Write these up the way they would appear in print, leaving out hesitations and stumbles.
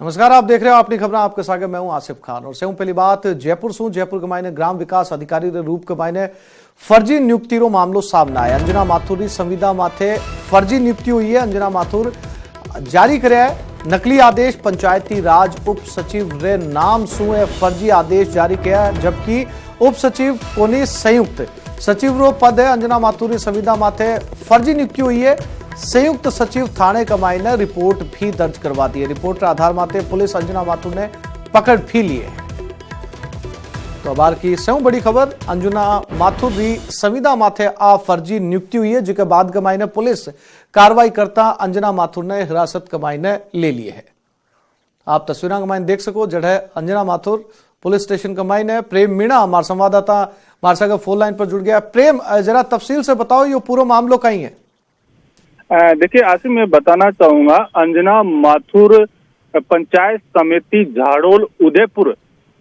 नमस्कार, आप देख रहे हो अपनी खबर आपके साथ मैं हूं आसिफ खान और से पहली बात जयपुर से जयपुर के मायने ग्राम विकास अधिकारी के रूप के मायने फर्जी नियुक्ति रो मामलो सामने आया। अंजना माथुर की संविदा माथे फर्जी नियुक्ति हुई है। अंजना माथुर जारी करे नकली आदेश पंचायती राज उप सचिव रे नाम सु फर्जी आदेश जारी किया, जबकि उप सचिव कोनी संयुक्त सचिव रो पद है। अंजना माथुर की संविदा माथे फर्जी नियुक्ति हुई है। संयुक्त सचिव थाने कमाई ने रिपोर्ट भी दर्ज करवा दी है। रिपोर्ट के आधार माते पुलिस अंजना माथुर ने पकड़ भी ली है। तो अबार की सौ बड़ी खबर, अंजना माथुर की संविदा माथे आ फर्जी नियुक्ति हुई है, जिसके बाद कमाई ने पुलिस कार्रवाई करता अंजना माथुर ने हिरासत कमाई ने ले लिए है। आप तस्वीर कमाई देख सको जड़े अंजना माथुर पुलिस स्टेशन कमाई ने। प्रेम मीणा हमारे संवाददाता हमारे साथ फोन लाइन पर जुड़ गया। प्रेम, जरा तफसील से बताओ ये पूरा मामलो कहीं है? देखिए आसिफ, मैं बताना चाहूंगा, अंजना माथुर पंचायत समिति झाड़ोल उदयपुर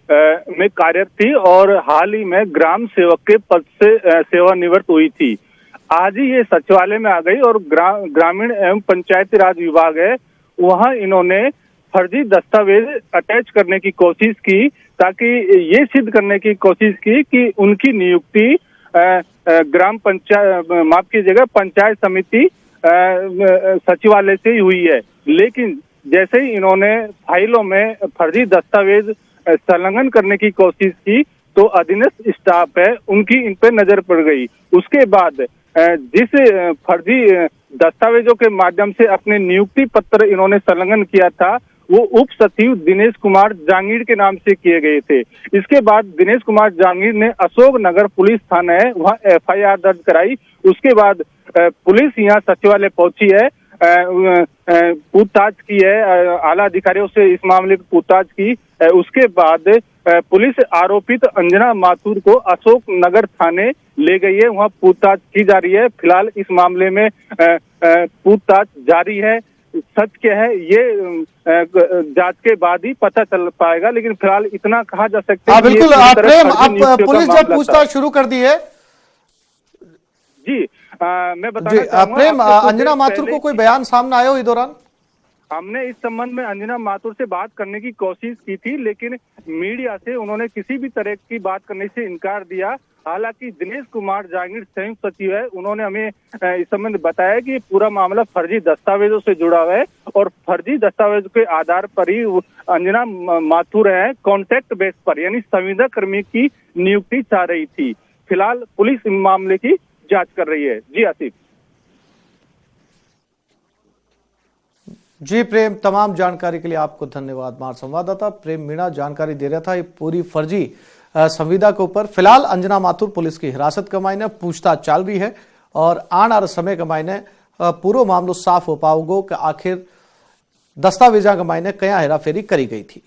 में कार्यरत थी और हाल ही में ग्राम सेवक के पद से सेवानिवृत्त हुई थी। आज ही ये सचिवालय में आ गई और ग्रामीण एवं पंचायती राज विभाग है, वहां इन्होंने फर्जी दस्तावेज अटैच करने की कोशिश की ताकि ये सिद्ध करने की कोशिश की कि उनकी नियुक्ति ग्राम पंचायत माफ कीजिएगा पंचायत समिति सचिवालय से हुई है। लेकिन जैसे ही इन्होंने फाइलों में फर्जी दस्तावेज संलग्न करने की कोशिश की तो अधीनस्थ स्टाफ है उनकी इन पे नजर पड़ गई। उसके बाद जिस फर्जी दस्तावेजों के माध्यम से अपने नियुक्ति पत्र इन्होंने संलग्न किया था वो उप सचिव दिनेश कुमार जांगीर के नाम से किए गए थे। इसके बाद दिनेश कुमार जांगीर ने अशोक नगर पुलिस थाना है वहाँ FIR दर्ज कराई। उसके बाद पुलिस यहाँ सचिवालय पहुंची है, पूछताछ की है, आला अधिकारियों से इस मामले की पूछताछ की। उसके बाद पुलिस आरोपित अंजना माथुर को अशोक नगर थाने ले गई है, वहाँ पूछताछ की जा रही है। फिलहाल इस मामले में पूछताछ जारी है। सच क्या है ये जांच के बाद ही पता चल पाएगा, लेकिन फिलहाल इतना कहा जा सकता है। बिल्कुल प्रेम, अब पुलिस जब पूछताछ शुरू कर दी है जी, मैं बताना प्रेम, अंजना माथुर को कोई बयान सामने आया हो इस दौरान? हमने इस संबंध में अंजना माथुर से बात करने की कोशिश की थी, लेकिन मीडिया से उन्होंने किसी भी तरह की बात करने से इनकार दिया। हालांकि दिनेश कुमार जांगीर संयुक्त सचिव है, उन्होंने हमें इस संबंध बताया कि पूरा मामला फर्जी दस्तावेजों से जुड़ा हुआ है और फर्जी दस्तावेजों के आधार पर ही अंजना माथुर है कॉन्ट्रैक्ट बेस पर यानी संविदा कर्मी की नियुक्ति चाह रही थी। फिलहाल पुलिस इस मामले की जांच कर रही है। जी आसिफ। जी प्रेम, तमाम जानकारी के लिए आपको धन्यवाद। हमारे संवाददाता प्रेम मीणा जानकारी दे रहा था ये पूरी फर्जी संविदा के ऊपर। फिलहाल अंजना माथुर पुलिस की हिरासत कमाई ने पूछताछ चल रही है और आने वाले समय कमाई ने पूरा मामलो साफ हो पाओगो कि आखिर दस्तावेजा कमाई ने क्या हेराफेरी करी गई थी।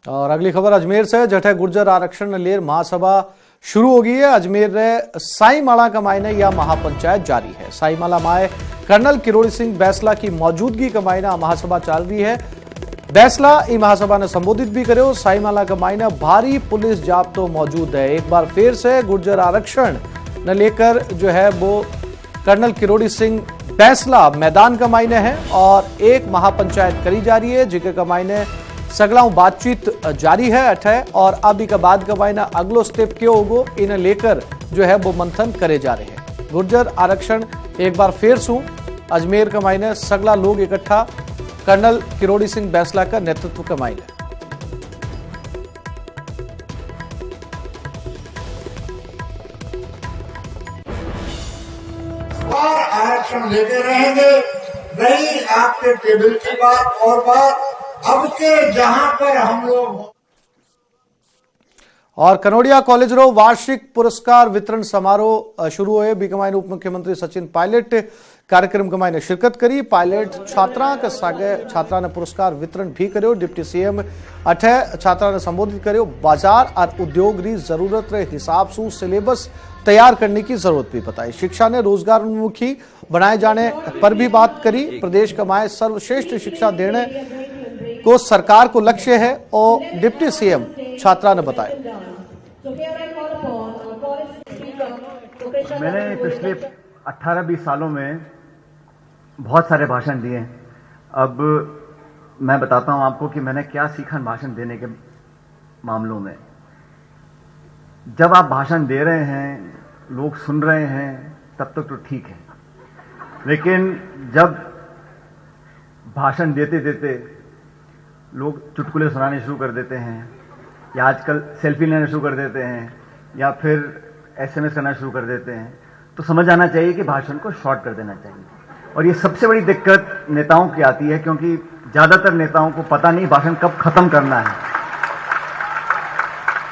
और अगली खबर अजमेर से, जठे गुर्जर आरक्षण लेर महासभा शुरू हो गई है। अजमेर रे साईमाला कमाई ने यह महापंचायत जारी है। साईमाला माए कर्नल किरोड़ी सिंह बैसला की मौजूदगी कमाई ने महासभा चल रही है। बैसला ई महासभा ने संबोधित भी करे। साईमाला कमाई ने भारी पुलिस जाब्तो मौजूद है। एक बार फिर से गुर्जर आरक्षण न लेकर जो है वो कर्नल किरोड़ी सिंह बैसला मैदान कमाई ने है और एक महापंचायत करी जा रही है, जिसके कमाई ने सगला बातचीत जारी है अठे और अभी का बाद कमाई ना अगलो स्टेप क्यों होगो इन्हें लेकर जो है वो मंथन करे जा रहे हैं। गुर्जर आरक्षण एक बार फिर सु अजमेर कमाई ने सगला लोग इकट्ठा कर्नल किरोड़ी सिंह बैसला का नेतृत्व कमाई ने। आरक्षण लेते रहेंगे, नहीं आपके टेबल की बात और बात अब के जहां पर हम लोग। और कनोडिया कॉलेज रो वार्षिक पुरस्कार वितरण समारोह शुरू हुए। बीकमाई उप मुख्यमंत्री सचिन पायलट कार्यक्रम कमाई ने शिरकत करी। पायलट छात्रा के सागे छात्रा ने पुरस्कार वितरण भी करो। डिप्टी CM अठे छात्रा ने संबोधित करो। बाजार और उद्योग री जरूरत रे हिसाब से सिलेबस तैयार करने की जरूरत भी बताई। शिक्षा ने रोजगार उन्मुखी बनाए जाने पर भी बात करी। प्रदेश कमाए सर्वश्रेष्ठ शिक्षा देने को सरकार को लक्ष्य है और डिप्टी सीएम छात्रा ने बताया। मैंने पिछले 18-20 सालों में बहुत सारे भाषण दिए। अब मैं बताता हूं आपको कि मैंने क्या सीखा भाषण देने के मामलों में। जब आप भाषण दे रहे हैं, लोग सुन रहे हैं, तब तक तो ठीक है, लेकिन जब भाषण देते देते लोग चुटकुले सुनाने शुरू कर देते हैं, या आजकल सेल्फी लेना शुरू कर देते हैं, या फिर एसएमएस करना शुरू कर देते हैं, तो समझ आना चाहिए कि भाषण को शॉर्ट कर देना चाहिए। और ये सबसे बड़ी दिक्कत नेताओं की आती है, क्योंकि ज्यादातर नेताओं को पता नहीं भाषण कब खत्म करना है।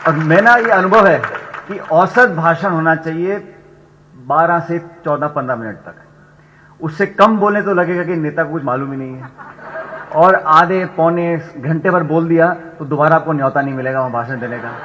और मेरा ये अनुभव है कि औसत भाषण होना चाहिए 12 से 14-15 मिनट तक। उससे कम बोले तो लगेगा कि नेता को कुछ मालूम ही नहीं है, और आधे पौने घंटे भर बोल दिया तो दोबारा आपको न्योता नहीं मिलेगा वहां भाषण देने का।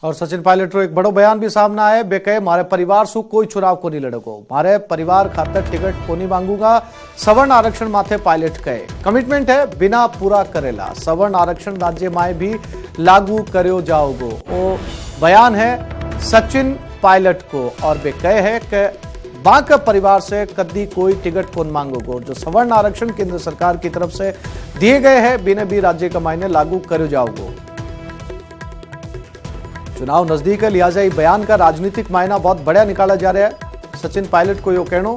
और सचिन पायलट रो एक बड़ो बयान भी सामने आया। बे कहे मारे परिवार सु कोई चुनाव को नहीं लड़को, मारे परिवार खातर टिकट को नहीं मांगूंगा। सवर्ण आरक्षण माथे पायलट कहे कमिटमेंट है बिना पूरा करेला। सवर्ण आरक्षण राज्य में भी लागू करो जाओगो। ओ बयान है सचिन पायलट को, और बे कहे है कि बांका परिवार से कभी कोई टिकट को मांगोगो। जो सवर्ण आरक्षण केंद्र सरकार की तरफ से दिए गए हैं बिना भी राज्य का मायने लागू करो जाओगो। चुनाव नजदीक है, लिहाजा ये बयान का राजनीतिक मायना बहुत बड़ा निकाला जा रहा है। सचिन पायलट को यो कहनो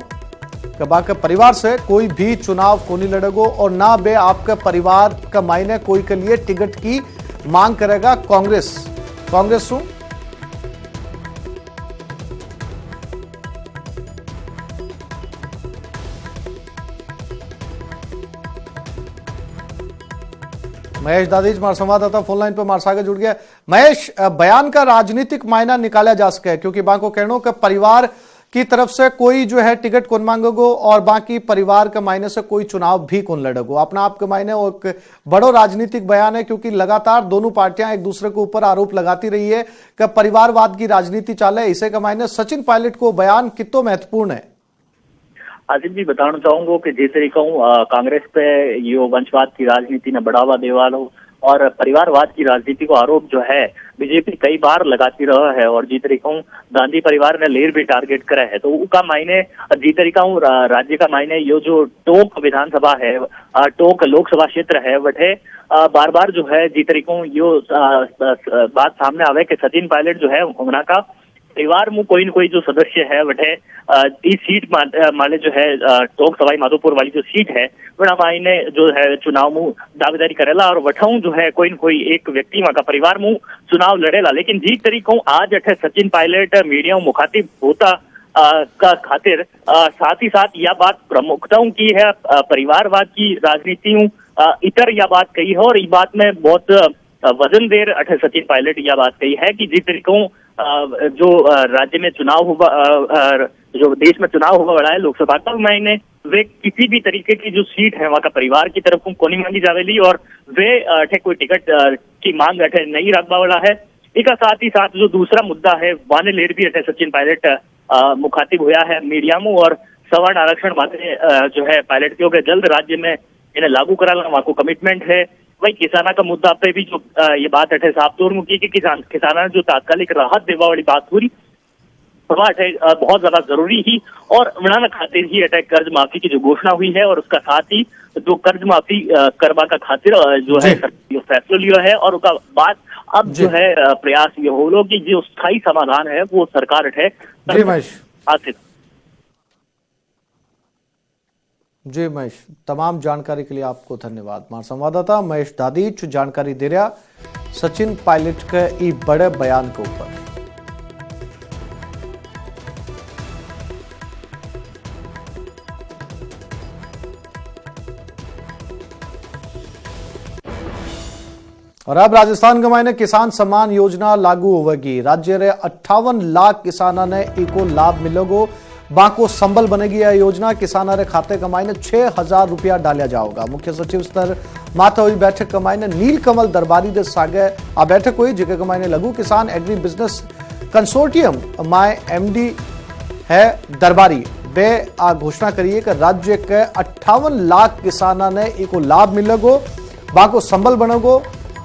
कि बाकी परिवार से कोई भी चुनाव को नहीं लड़ेगो, और ना बे आपके परिवार का मायने कोई के लिए टिकट की मांग करेगा कांग्रेस सु। महेश दादीज हमारे संवाददाता फोन लाइन पर हमारे साथ जुड़ गया। महेश, बयान का राजनीतिक मायना निकाला जा सके, क्योंकि बाको कहनो कि परिवार की तरफ से कोई जो है टिकट कौन मांगोगो, और बाकी परिवार के मायने से कोई चुनाव भी कौन लड़ेगो। अपना आपके मायने एक बड़ो राजनीतिक बयान है, क्योंकि लगातार दोनों पार्टियां एक दूसरे के ऊपर आरोप लगाती रही है कि परिवारवाद की राजनीति चाले। इसे के मायने सचिन पायलट को बयान कितना महत्वपूर्ण है? आसिफ जी, बताना चाहूंगा कि जिस तरीका कांग्रेस पे यो वंशवाद की राजनीति ने बढ़ावा देवा लो और परिवारवाद की राजनीति को आरोप जो है बीजेपी कई बार लगाती रहा है, और जिस तरीका गांधी परिवार ने लेर भी टारगेट करा है, तो उसका मायने जिस तरीका राज्य का मायने यो जो टोक विधानसभा है, टोक लोकसभा क्षेत्र है, वठे बार बार जो है जिस तरीका यो बात सामने आवे कि सचिन पायलट जो है उना का परिवार में कोई न कोई जो सदस्य है वठे इस सीट माले जो है टोक सवाई माधोपुर वाली जो सीट है वह मायने जो है चुनाव में दावेदारी करेला, और वठाऊ जो है कोई न कोई एक व्यक्ति वहां का परिवार में चुनाव लड़ेला। लेकिन जिस तरीकों आज अठे सचिन पायलट मीडिया मुखातिब होता का खातिर साथ ही साथ यह बात प्रमुखताओं की है परिवारवाद की राजनीतियों इतर यह बात कही है, और इस बात में बहुत वजन देर अठे सचिन पायलट यह बात कही है कि जिस तरीकों जो राज्य में चुनाव हुआ, जो देश में चुनाव हुआ बड़ा है लोकसभा का मायने वे किसी भी तरीके की जो सीट है वहां का परिवार की तरफ को नहीं मांगी जावेली, और वे अठे कोई टिकट की मांग अठे नहीं रखवा वाला है। इसका साथ ही साथ जो दूसरा मुद्दा है वाने लेर भी अठे सचिन पायलट मुखातिब हुआ है मीडिया में, और सवर्ण आरक्षण माते जो है पायलट क्योंकि जल्द राज्य में इन्हें लागू कराना वहां को कमिटमेंट है। वही किसाना का मुद्दा पे भी जो ये बात अठे साफ तौर में की कि किसाना जो तात्कालिक राहत देवा वाली बात पूरी बहुत ज्यादा जरूरी ही, और बनाना खातिर ही अटैक कर्ज माफी की जो घोषणा हुई है, और उसका साथ ही जो कर्ज माफी करवा का खातिर जो है फैसला लिया है, और उसका बाद अब जो है प्रयास ये हो लो कि जो स्थायी समाधान है वो सरकार है। जी महेश, तमाम जानकारी के लिए आपको धन्यवाद। हमारे संवाददाता महेश दादीच जानकारी दे रहा सचिन पायलट के ई बड़े बयान के ऊपर। और अब राजस्थान के मायने किसान सम्मान योजना लागू होगी। राज्य रे 58 लाख किसानों ने इको लाभ मिलेगो। बाको संबल बनेगी यह योजना। किसानों रे खाते का मायने 6,000 रुपया डालिया जाओगा। मुख्य सचिव स्तर माथा हुई बैठक का मायने नील कमल दरबारी दे सागे आ बैठक हुई, जिके का मायने लघु किसान agri business consortium my MD है दरबारी। बे आ घोषणा करिए कि राज्य के 58 लाख किसाना ने एको लाभ मिलेगो, बाको संबल बनेगो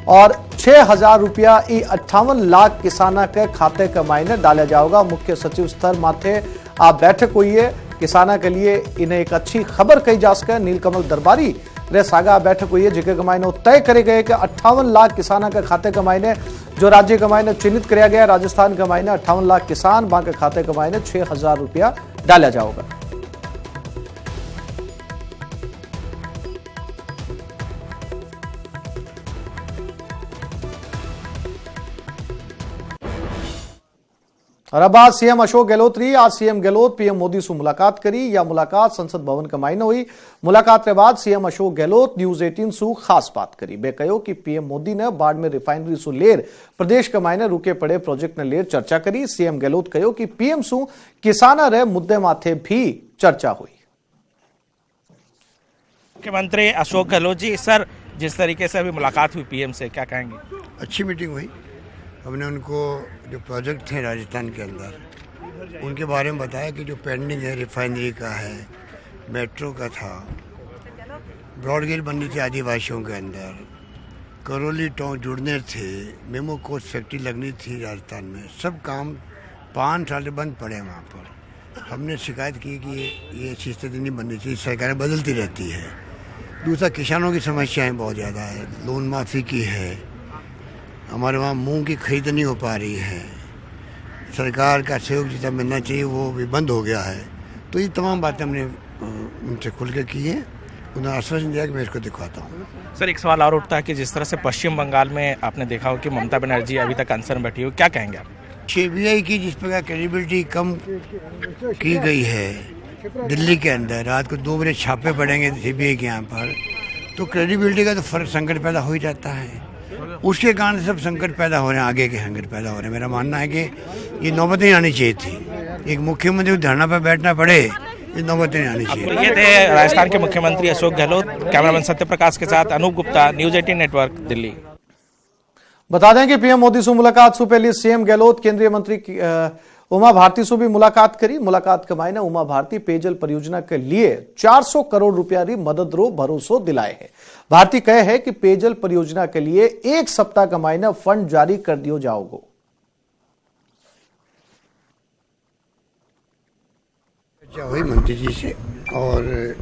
और 6,000 रुपया 58 लाख किसाना के खाते के मायने डाला जाएगा। मुख्य सचिव स्तर माथे आ बैठक हुई है। किसाना के लिए इन्हें एक अच्छी खबर कही जा सके। नीलकमल दरबारी रे सागा बैठक हुई है, जिके मायने तय करे गए कि 58 लाख किसाना के खाते के मायने जो राज्य के मायने चिन्हित किया गया, राजस्थान के मायने 58 लाख किसान, बाकी खाते के मायने 6,000 रुपया डाला जाएगा। और अब आज सीएम अशोक गहलोत रही। आज सीएम गहलोत पीएम मोदी से मुलाकात करी। या मुलाकात संसद भवन के मायने हुई। मुलाकात के बाद सीएम अशोक गहलोत न्यूज 18 से खास बात करी। बे कहो कि पीएम मोदी ने बाड़मेर रिफाइनरी से लेर प्रदेश के मायने रुके पड़े प्रोजेक्ट ने लेर चर्चा करी। सीएम गहलोत कहो कि पीएम से किसाना रे मुद्दे माथे भी चर्चा हुई। मुख्यमंत्री अशोक गहलोत जी, सर जिस तरीके से अभी मुलाकात हुई पीएम से, क्या कहेंगे? अच्छी मीटिंग हुई। हमने उनको जो प्रोजेक्ट थे राजस्थान के अंदर उनके बारे में बताया कि जो पेंडिंग है, रिफाइनरी का है, मेट्रो का था, ब्रॉडगेज बननी थी आदिवासियों के अंदर, करौली टोंक जुड़ने थे, मेमो कोच फैक्ट्री लगनी थी राजस्थान में, सब काम 5 साल बंद पड़े वहाँ पर। हमने शिकायत की कि ये ऐसी स्थिति नहीं बननी चाहिए, सरकारें बदलती रहती है। दूसरा, किसानों की समस्याएं बहुत ज़्यादा है, लोन माफ़ी की है, हमारे वहाँ मूंग की खरीद नहीं हो पा रही है, सरकार का सहयोग जितना मिलना चाहिए वो भी बंद हो गया है। तो ये तमाम बातें हमने उनसे खुल के की है। उन्होंने आश्वासन दिया कि मैं इसको दिखवाता हूँ। सर एक सवाल और उठता है कि जिस तरह से पश्चिम बंगाल में आपने देखा हो कि ममता बनर्जी अभी तक अनशन में बैठी हो, क्या कहेंगे आप? सीबीआई की जिस प्रकार क्रेडिबिलिटी कम की गई है दिल्ली के अंदर, रात को 2 बजे छापे पड़ेंगे सीबीआई के यहाँ पर, तो क्रेडिबिलिटी का तो फर्क संकट पैदा हो ही जाता है। उसके कारण सब संकट पैदा हो रहे हैं, आगे के संकट पैदा हो रहे हैं। मेरा मानना है कि ये नौबत नहीं आनी चाहिए थी। एक मुख्यमंत्री को धरना पर बैठना पड़े, ये नौबत नहीं आनी चाहिए। ये थे राजस्थान के मुख्यमंत्री अशोक गहलोत। कैमरामैन सत्यप्रकाश के साथ अनूप गुप्ता, न्यूज 18 नेटवर्क, दिल्ली। बता दें कि पीएम मोदी से मुलाकात से पहले सीएम गहलोत केंद्रीय मंत्री उमा भारती से भी मुलाकात करी। मुलाकात के मायने उमा भारती पेयजल परियोजना के लिए 400 करोड़ रुपया री मदद रो भरोसा दिलाए है। भारती कहे है कि पेयजल परियोजना के लिए 1 सप्ताह का मायने फंड जारी कर दियो जाओगो। चर्चा हुई मंत्री जी से और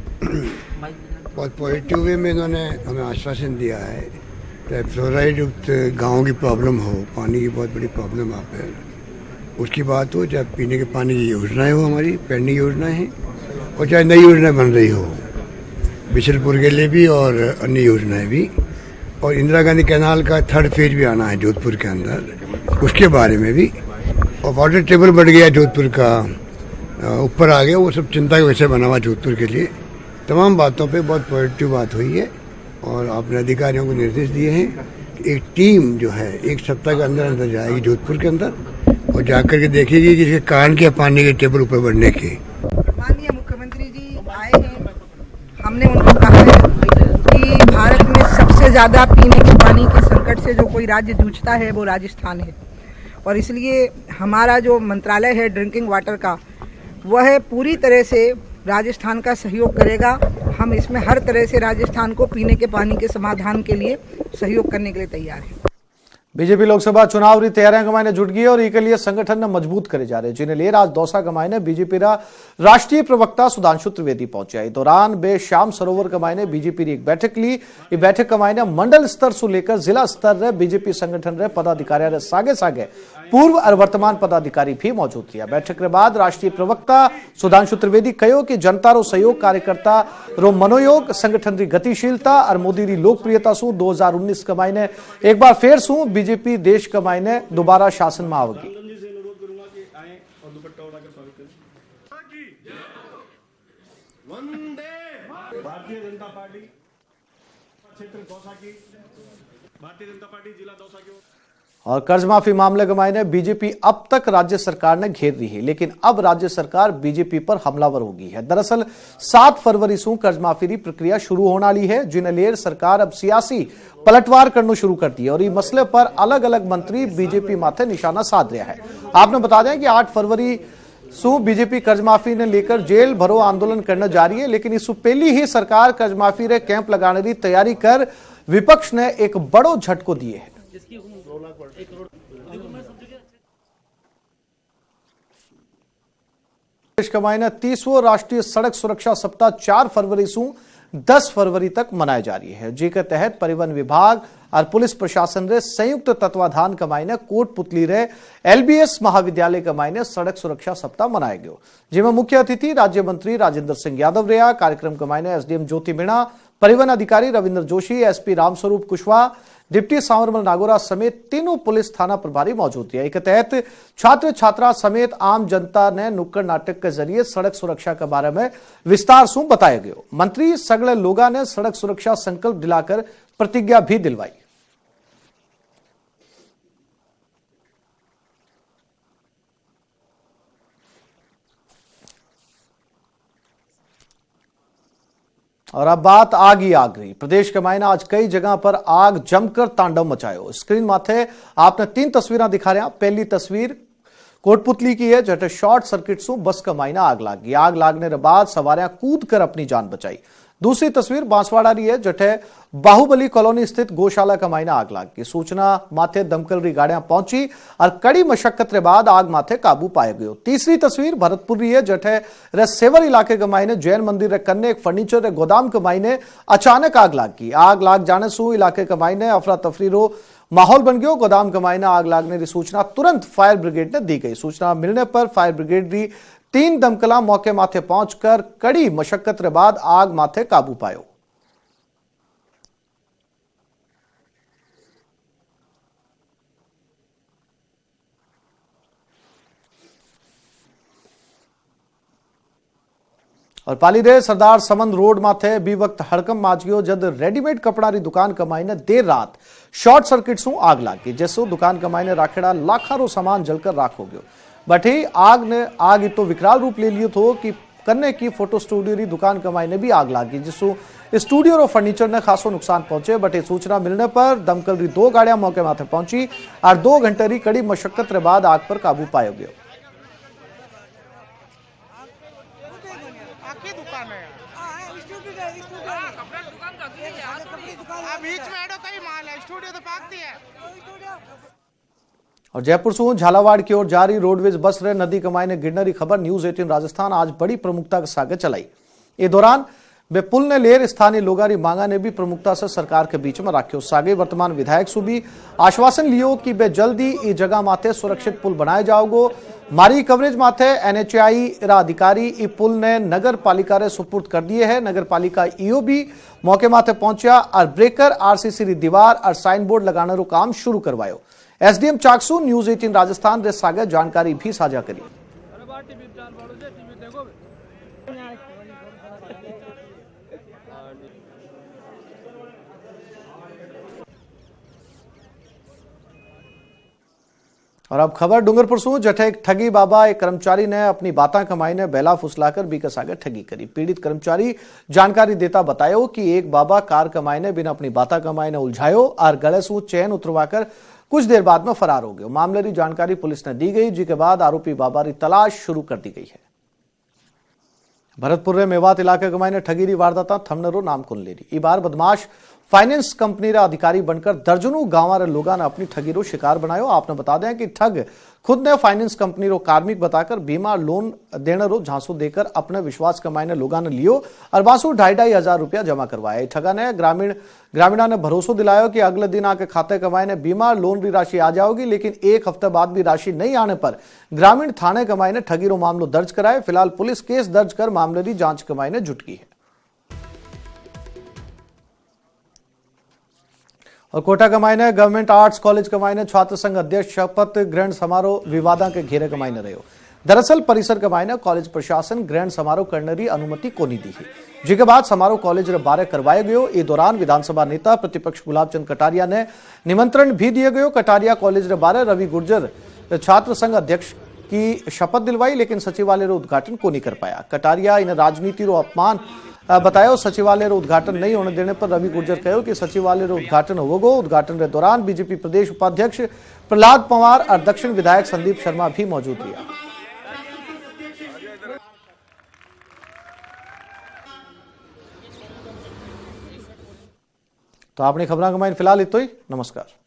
बहुत पॉजिटिव वे में इन्होंने हमें आश्वासन दिया है। चाहे फ्लोराइड युक्त गाँव की प्रॉब्लम हो, पानी की बहुत बड़ी प्रॉब्लम आप है, उसकी बात हो, चाहे पीने के पानी की योजनाएं हो, हमारी पेंडिंग योजनाएं हैं, और चाहे नई योजना बन रही हो बिशलपुर के लिए भी और अन्य योजनाएं भी, और इंदिरा गांधी कैनाल का 3rd फेज भी आना है जोधपुर के अंदर, उसके बारे में भी। और वाटर टेबल बढ़ गया जोधपुर का, ऊपर आ गया, वो सब चिंता का विषय बना हुआ जोधपुर के लिए। तमाम बातों पे बहुत पॉजिटिव बात हुई है और आपने अधिकारियों को निर्देश दिए हैं कि एक टीम जो है 1 सप्ताह के अंदर अंदर जाएगी जोधपुर के अंदर और जाकर के देखेगी कि इसके कारण क्या पानी के टेबल ऊपर बढ़ने के। माननीय मुख्यमंत्री जी आए हैं, हमने उनको कहा है कि भारत में सबसे ज्यादा पीने के पानी के संकट से जो कोई राज्य जूझता है वो राजस्थान है, और इसलिए हमारा जो मंत्रालय है ड्रिंकिंग वाटर का, वह पूरी तरह से राजस्थान का सहयोग करेगा। हम इसमें हर तरह से राजस्थान को पीने के पानी के समाधान के लिए सहयोग करने के लिए तैयार हैं। बीजेपी लोकसभा चुनाव री तैयारियां के मायने जुट गई और इसके लिए संगठन ने मजबूत करे जा रहे, जिन्हें लिए आज दौसा के मायने बीजेपी रा राष्ट्रीय प्रवक्ता सुधांशु त्रिवेदी पहुंचे। इस दौरान बे श्याम सरोवर के मायने बीजेपी री एक बैठक ली। ये बैठक के मायने मंडल स्तर से लेकर जिला स्तर रे बीजेपी संगठन रे पदाधिकारी रे सागे सागे पूर्व और वर्तमान पदाधिकारी भी मौजूद रहा। बैठक के बाद राष्ट्रीय प्रवक्ता सुधांशु त्रिवेदी कहो कि जनता रो सहयोग, कार्यकर्ता रो मनोयोग, संगठन री गतिशीलता और मोदी री लोकप्रियता सु 2019 के मायने एक बार फिर सु बीजेपी देश के मायने दोबारा शासन में आवेगी। भारतीय जनता पार्टी क्षेत्र दौसा की, भारतीय जनता पार्टी जिला दौसा की। और कर्ज माफी मामले के मायने बीजेपी अब तक राज्य सरकार ने घेर रही है, लेकिन अब राज्य सरकार बीजेपी पर हमलावर होगी है। दरअसल 7 फरवरी से कर्ज माफी की प्रक्रिया शुरू होने वाली है, जिन्हें लेकर सरकार अब सियासी पलटवार करना शुरू कर दी है और इस मसले पर अलग अलग मंत्री बीजेपी माथे निशाना साध रहा है। आपने बता दें कि 8 फरवरी सु बीजेपी कर्ज माफी ने लेकर जेल भरो आंदोलन करना जारी है, लेकिन इससे पहले ही सरकार कर्ज माफी रे कैंप लगाने की तैयारी कर विपक्ष ने एक बड़ो झटको दिए है। देश का महीना 30वां राष्ट्रीय सड़क सुरक्षा सप्ताह 4 फरवरी से 10 फरवरी तक मनाया जा रही है, जिसके तहत परिवहन विभाग और पुलिस प्रशासन रे संयुक्त तत्वाधान का मायने कोटपुतली रे एलबीएस महाविद्यालय का मायने सड़क सुरक्षा सप्ताह मनाया गयो, जिसमें मुख्य अतिथि राज्य मंत्री राजेंद्र सिंह यादव रहा। कार्यक्रम का मायने एसडीएम ज्योति मीणा, परिवहन अधिकारी रविंद्र जोशी, एसपी रामस्वरूप कुशवाहा, डिप्टी सांवरमल नागोरा समेत तीनों पुलिस थाना प्रभारी मौजूद रहे। इसके तहत छात्र छात्रा समेत आम जनता ने नुक्कड़ नाटक के जरिए सड़क सुरक्षा के बारे में विस्तार से बताया गया। मंत्री सगले लोगा ने सड़क सुरक्षा संकल्प दिलाकर प्रतिज्ञा भी दिलवाई। और अब बात आग ही आग रही। प्रदेश के मायने आज कई जगह पर आग जमकर तांडव मचायो। स्क्रीन माथे आपने 3 तस्वीरें दिखा रहे हैं। पहली तस्वीर कोटपुतली की है, जटे शॉर्ट सर्किट से बस का मायना आग लाग गई। आग लागने के बाद सवारियां कूद कर अपनी जान बचाई। दूसरी तस्वीर बांसवाड़ा रही है, जटे बाहुबली कॉलोनी स्थित गौशाला का मायना आग लाग गई। सूचना माथे दमकल री गाड़ियां पहुंची और कड़ी मशक्कत के बाद आग माथे काबू पाया गयो। तीसरी तस्वीर भरतपुर रही है, जटे रे सेवर इलाके के मायने जैन मंदिर रे कन्ने एक फर्नीचर रे गोदाम के मायने अचानक आग लाग गई। आग लाग जाने से इलाके के मायने अफरा तफरी रो माहौल बन गयो। गोदाम के मायने आग लागने की सूचना तुरंत फायर ब्रिगेड ने दी गई। सूचना मिलने पर फायर ब्रिगेड री 3 दमकला मौके माथे पहुंचकर कड़ी मशक्कत के बाद आग माथे काबू पायो। और पाली रे सरदार समन रोड माथे बी वक्त हड़कम माच गयो, जद रेडीमेड कपड़ा री दुकान का मायने देर रात शॉर्ट सर्किट से आग लाग गई, जिससे दुकान का मायने राखेड़ा लाखों सामान जलकर राख हो गयो। बटी आग तो विकराल रूप ले लियो थो कि कन्ने की फोटो स्टूडियो री दुकान का मायने भी आग लाग गई, जिससे स्टूडियो और फर्नीचर ने खासो नुकसान पहुंचे। बटे सूचना मिलने पर दमकल री 2 गाड़ियां मौके माथे पहुंची और 2 घंटे री कड़ी मशक्कत के बाद आग पर काबू पाया गया। और जयपुर से झालावाड़ की ओर जारी रोडवेज बस रे नदी कमाई ने गिरने की खबर न्यूज 18 राजस्थान आज बड़ी प्रमुखता के साथ चलाई। इस दौरान वे पुल ने लेर स्थानीय लोगों की मांगा ने भी प्रमुखता से सरकार के बीच में रखियो। सागे वर्तमान विधायक सु भी आश्वासन लियो कि वे जल्दी इस जगह माथे सुरक्षित पुल बनाए जाओगो। मारी कवरेज माथे एनएचआई रा अधिकारी इ पुल ने नगर पालिका रे सुपुर्द कर दिए है। नगर पालिका ईओ भी मौके माथे पहुंचा और ब्रेकर आरसीसी री दीवार और साइन बोर्ड लगाने रो काम शुरू करवायो। एसडीएम चाकसू न्यूज 18 राजस्थान रे सागे जानकारी भी साझा करी। और अब खबर डूंगरपुर से, जठे एक ठगी बाबा एक कर्मचारी ने अपनी बाता कमाई ने बेला फुसलाकर बीकस आगे ठगी करी। पीड़ित कर्मचारी जानकारी देता बतायो कि एक बाबा कार कमाई ने बिना अपनी बाता कमाई ने उलझायो और गले से चैन उतरवाकर कुछ देर बाद में फरार हो गया। मामले की जानकारी पुलिस ने दी गई, जिसके बाद आरोपी बाबा की तलाश शुरू कर दी गई है। भरतपुर में मेवात इलाके कमाई ने ठगी री वारदात थमनरो नाम कुन ले रही। बार बदमाश फाइनेंस कंपनी रा अधिकारी बनकर दर्जनों गांव रे लोगों ने अपनी ठगी रो शिकार बनायो। आपने बता दें कि ठग खुद ने फाइनेंस कंपनी रो कार्मिक बताकर बीमा लोन देने रो झांसू देकर अपने विश्वास कमाईने लोगों ने लियो और बासु 2,500 रुपया जमा करवाया। ठगा ने ग्रामीणा ने भरोसा दिलाया कि अगले दिन आके खाते कमाईने बीमा लोन की राशि आ जाओगी, लेकिन एक हफ्ते बाद भी राशि नहीं आने पर ग्रामीण थाने कमाईने ठगी रो मामलो दर्ज कराए। फिलहाल पुलिस केस दर्ज कर मामले की जांच कमाईने जुट गई है। और कोटा कमाईने गवर्नमेंट आर्ट्स कॉलेज कमाईने छात्र संघ अध्यक्ष शपथ ग्रहण समारोह विवादा के घेरे कमाईने रहो। दरअसल परिसर कमाईने कॉलेज प्रशासन ग्रहण समारोह करने की अनुमति को नहीं दी है, जिसके बाद समारोह कॉलेज रे बारे करवाया गयो। इस दौरान विधानसभा नेता प्रतिपक्ष गुलाबचंद कटारिया ने निमंत्रण भी दिए गयो। कटारिया कॉलेज रे बारे रवि गुर्जर छात्र संघ अध्यक्ष की शपथ दिलवाई, लेकिन सचिवालय रो उद्घाटन को नहीं कर पाया। कटारिया इन राजनीति रो अपमान बतायो। सचिवालय रो उद्घाटन नहीं होने देने पर रवि गुर्जर कहो कि सचिवालय रो उद्घाटन होगो। उद्घाटन के दौरान बीजेपी प्रदेश उपाध्यक्ष प्रहलाद पंवार और दक्षिण विधायक संदीप शर्मा भी मौजूद रहा। तो आपने खबरां कमाइन फिलहाल इतो ही। नमस्कार।